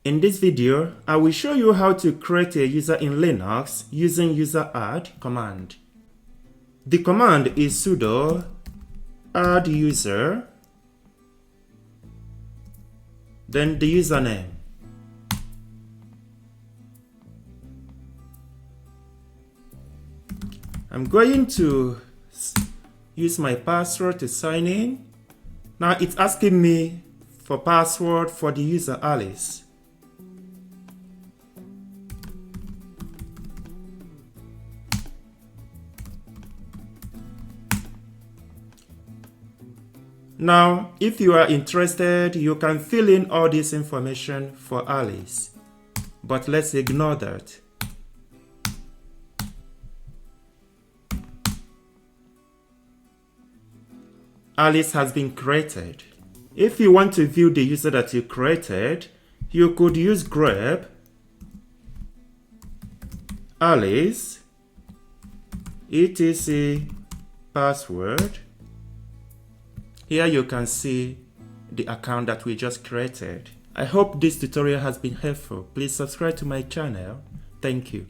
In this video, I will show you how to create a user in Linux using useradd command. The command is sudo add user, then the username. I'm going to use my password to sign in. Now it's asking me for password for the user Alice. Now, if you are interested, you can fill in all this information for Alice, but let's ignore that. Alice has been created. If you want to view the user that you created, you could use grep Alice etc password. Here you can see the account that we just created. I hope this tutorial has been helpful. Please subscribe to my channel. Thank you.